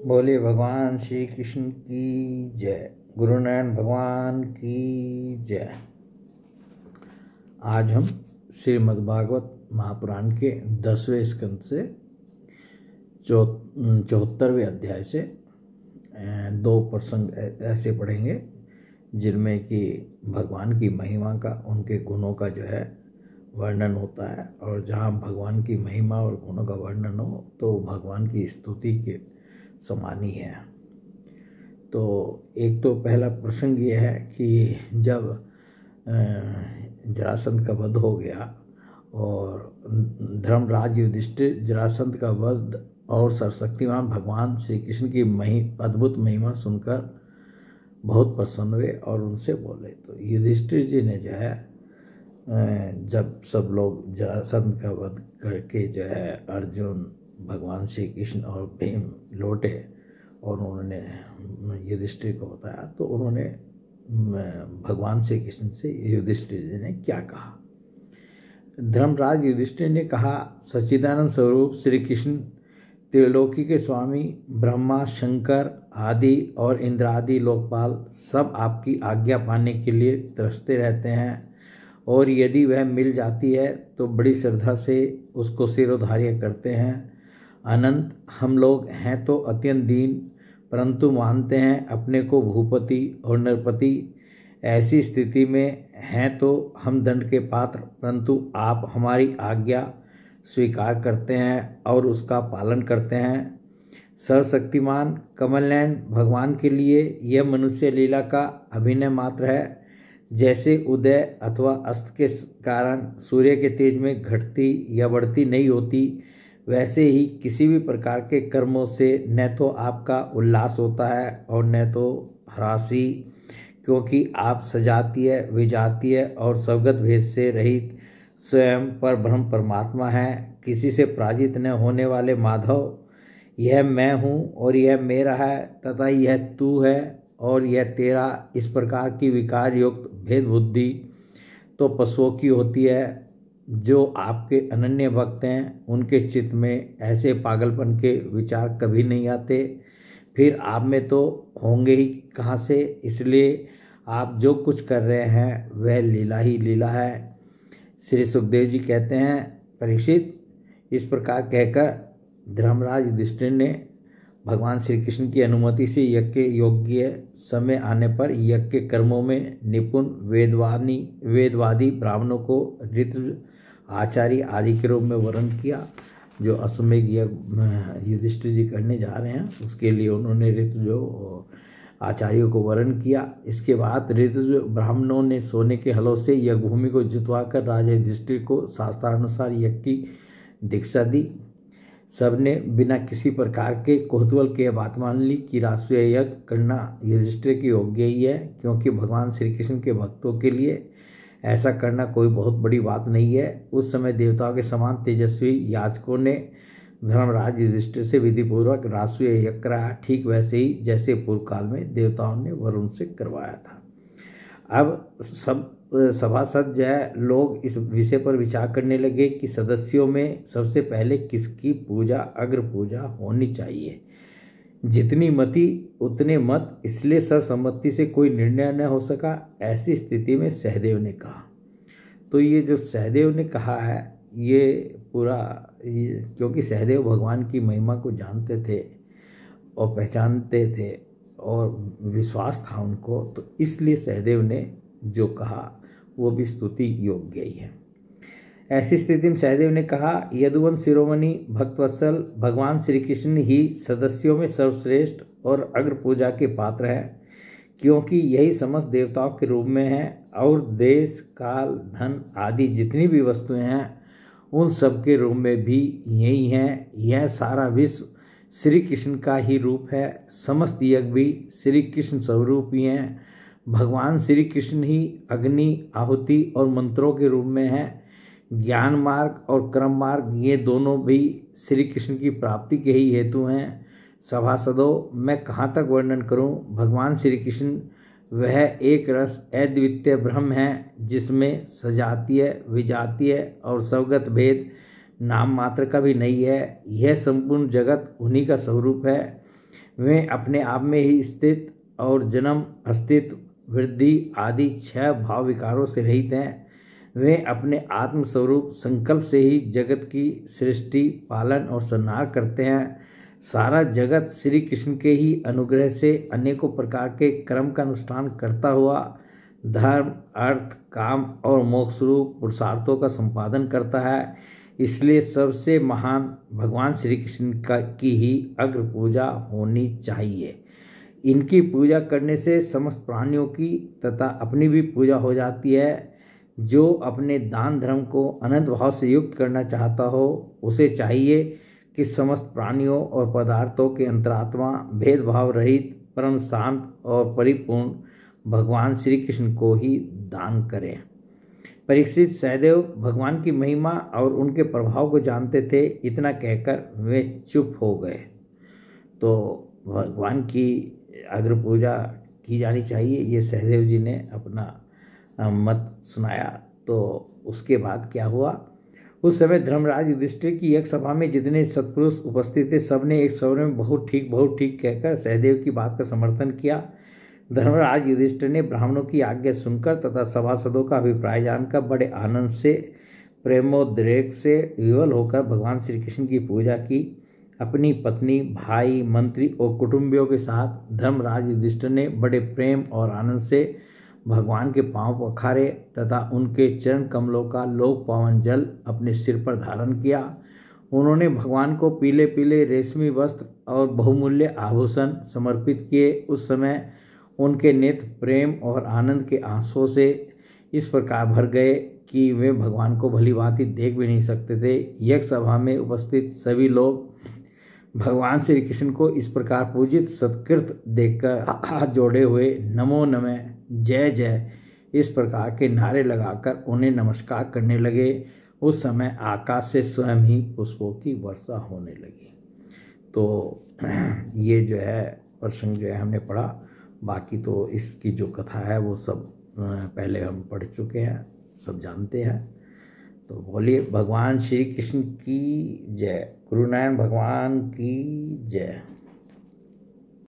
बोले भगवान श्री कृष्ण की जय। गुरु नारायण भगवान की जय। आज हम श्रीमद्भागवत महापुराण के 10वें स्कंद से 74वें अध्याय से दो प्रसंग ऐसे पढ़ेंगे जिनमें कि भगवान की महिमा का, उनके गुणों का जो है वर्णन होता है। और जहाँ भगवान की महिमा और गुणों का वर्णन हो तो भगवान की स्तुति के समान ही है। तो एक तो पहला प्रसंग ये है कि जब जरासंध का वध हो गया और धर्मराज युधिष्ठिर जरासंध का वध और सर्वशक्तिमान भगवान श्री कृष्ण की अद्भुत महिमा सुनकर बहुत प्रसन्न हुए और उनसे बोले। तो युधिष्ठिर जी ने जो है जब सब लोग जरासंध का वध करके जो है अर्जुन, भगवान श्री कृष्ण और भीम लौटे और उन्होंने युधिष्ठिर को बताया, तो उन्होंने भगवान श्री कृष्ण से युधिष्ठिर जी ने क्या कहा। धर्मराज युधिष्ठिर ने कहा, सच्चिदानंद स्वरूप श्री कृष्ण त्रिलोकी के स्वामी ब्रह्मा, शंकर आदि और इंद्र आदि लोकपाल सब आपकी आज्ञा पाने के लिए तरसते रहते हैं, और यदि वह मिल जाती है तो बड़ी श्रद्धा से उसको सिरोधार्य करते हैं। अनंत हम लोग हैं तो अत्यंत दीन, परंतु मानते हैं अपने को भूपति और नरपति। ऐसी स्थिति में हैं तो हम दंड के पात्र, परंतु आप हमारी आज्ञा स्वीकार करते हैं और उसका पालन करते हैं। सर्वशक्तिमान कमलनयन भगवान के लिए यह मनुष्य लीला का अभिनय मात्र है। जैसे उदय अथवा अस्त के कारण सूर्य के तेज में घटती या बढ़ती नहीं होती, वैसे ही किसी भी प्रकार के कर्मों से न तो आपका उल्लास होता है और न तो ह्रासी, क्योंकि आप सजातीय, विजातीय और स्वगत भेद से रहित स्वयं पर ब्रह्म परमात्मा हैं। किसी से पराजित न होने वाले माधव, यह मैं हूँ और यह मेरा है तथा यह तू है और यह तेरा, इस प्रकार की विकार युक्त भेद बुद्धि तो पशुओं की होती है। जो आपके अनन्य भक्त हैं उनके चित्त में ऐसे पागलपन के विचार कभी नहीं आते, फिर आप में तो होंगे ही कहाँ से। इसलिए आप जो कुछ कर रहे हैं वह लीला ही लीला है। श्री सुखदेव जी कहते हैं, परीक्षित, इस प्रकार कहकर धर्मराज युधिष्ठिर ने भगवान श्री कृष्ण की अनुमति से यज्ञ के योग्य समय आने पर यज्ञ के कर्मों में निपुण वेदवादी ब्राह्मणों को ऋतु आचार्य आदि के रूप में वर्ण किया। जो अश्वमेध यज्ञ युधिष्ठिर जी करने जा रहे हैं उसके लिए उन्होंने ऋतु आचार्यों को वर्ण किया। इसके बाद ऋतु ब्राह्मणों ने सोने के हलों से यज्ञ भूमि को जुतवा कर राजा युधिष्ठिर को शास्त्रानुसार यज्ञ की दीक्षा दी। सबने बिना किसी प्रकार के कौतूहल के बात मान ली कि राष्ट्रीय यज्ञ करना युधिष्ठिर के योग्य ही है, क्योंकि भगवान श्री कृष्ण के भक्तों के लिए ऐसा करना कोई बहुत बड़ी बात नहीं है। उस समय देवताओं के समान तेजस्वी याचकों ने धर्मराज युधिष्ठिर से विधिपूर्वक राष्ट्रीय यज्ञ कराया, ठीक वैसे ही जैसे पूर्व काल में देवताओं ने वरुण से करवाया था। अब सब सभासद जो है लोग इस विषय पर विचार करने लगे कि सदस्यों में सबसे पहले किसकी पूजा, अग्र पूजा होनी चाहिए। जितनी मति उतने मत, इसलिए सर्वसम्मति से कोई निर्णय न हो सका। ऐसी स्थिति में सहदेव ने कहा। तो ये जो सहदेव ने कहा है ये पूरा क्योंकि सहदेव भगवान की महिमा को जानते थे और पहचानते थे और विश्वास था उनको, तो इसलिए सहदेव ने जो कहा वो भी स्तुति योग्य ही है। ऐसी स्थिति में सहदेव ने कहा, यदुवंश शिरोमणि भक्तवत्सल भगवान श्री कृष्ण ही सदस्यों में सर्वश्रेष्ठ और अग्र पूजा के पात्र है, क्योंकि यही समस्त देवताओं के रूप में है और देश, काल, धन आदि जितनी भी वस्तुएं हैं उन सब के रूप में भी यही हैं। यह सारा विश्व श्री कृष्ण का ही रूप है। समस्त यज्ञ भी श्री कृष्ण स्वरूप ही हैं। भगवान श्री कृष्ण ही अग्नि, आहुति और मंत्रों के रूप में हैं। ज्ञान मार्ग और कर्म मार्ग ये दोनों भी श्री कृष्ण की प्राप्ति के ही हेतु हैं। सभासदों, मैं कहाँ तक वर्णन करूं। भगवान श्री कृष्ण वह एक रस अद्वितीय ब्रह्म है, जिसमें सजातीय, विजातीय और स्वगत भेद नाम मात्र का भी नहीं है। यह संपूर्ण जगत उन्हीं का स्वरूप है। वे अपने आप में ही स्थित और जन्म, अस्तित्व, वृद्धि आदि 6 भाव विकारों से रहित हैं। वे अपने आत्मस्वरूप संकल्प से ही जगत की सृष्टि, पालन और संहार करते हैं। सारा जगत श्री कृष्ण के ही अनुग्रह से अनेकों प्रकार के कर्म का अनुष्ठान करता हुआ धर्म, अर्थ, काम और मोक्ष रूप पुरुषार्थों का संपादन करता है। इसलिए सबसे महान भगवान श्री कृष्ण की ही अग्र पूजा होनी चाहिए। इनकी पूजा करने से समस्त प्राणियों की तथा अपनी भी पूजा हो जाती है। जो अपने दान धर्म को अनंत भाव से युक्त करना चाहता हो, उसे चाहिए कि समस्त प्राणियों और पदार्थों के अंतरात्मा, भेदभाव रहित, परम शांत और परिपूर्ण भगवान श्री कृष्ण को ही दान करें। परीक्षित सहदेव भगवान की महिमा और उनके प्रभाव को जानते थे। इतना कहकर वे चुप हो गए। तो भगवान की अग्र पूजा की जानी चाहिए, ये सहदेव जी ने अपना मत सुनाया। तो उसके बाद क्या हुआ, उस समय धर्मराज युधिष्ठिर की एक सभा में जितने सत्पुरुष उपस्थित थे, सबने एक स्वर में बहुत ठीक कहकर सहदेव की बात का समर्थन किया। धर्मराज युधिष्ठिर ने ब्राह्मणों की आज्ञा सुनकर तथा सभासदों का अभिप्राय जानकर बड़े आनंद से, प्रेमोद्रेक से विवल होकर भगवान श्री कृष्ण की पूजा की। अपनी पत्नी, भाई, मंत्री और कुटुंबियों के साथ धर्मराज युधिष्ठिर ने बड़े प्रेम और आनंद से भगवान के पांव पखारे तथा उनके चरण कमलों का लोक पावन जल अपने सिर पर धारण किया। उन्होंने भगवान को पीले पीले रेशमी वस्त्र और बहुमूल्य आभूषण समर्पित किए। उस समय उनके नेत्र प्रेम और आनंद के आंसुओं से इस प्रकार भर गए कि वे भगवान को भली भांति देख भी नहीं सकते थे। यज्ञ सभा में उपस्थित सभी लोग भगवान श्री कृष्ण को इस प्रकार पूजित सत्कृत देखकर हाथ जोड़े हुए नमो नमः, जय जय इस प्रकार के नारे लगाकर उन्हें नमस्कार करने लगे। उस समय आकाश से स्वयं ही पुष्पों की वर्षा होने लगी। तो ये जो है प्रसंग जो है हमने पढ़ा। बाकी तो इसकी जो कथा है वो सब पहले हम पढ़ चुके हैं, सब जानते हैं। तो बोलिए भगवान श्री कृष्ण की जय, गुरु नारायण भगवान की जय।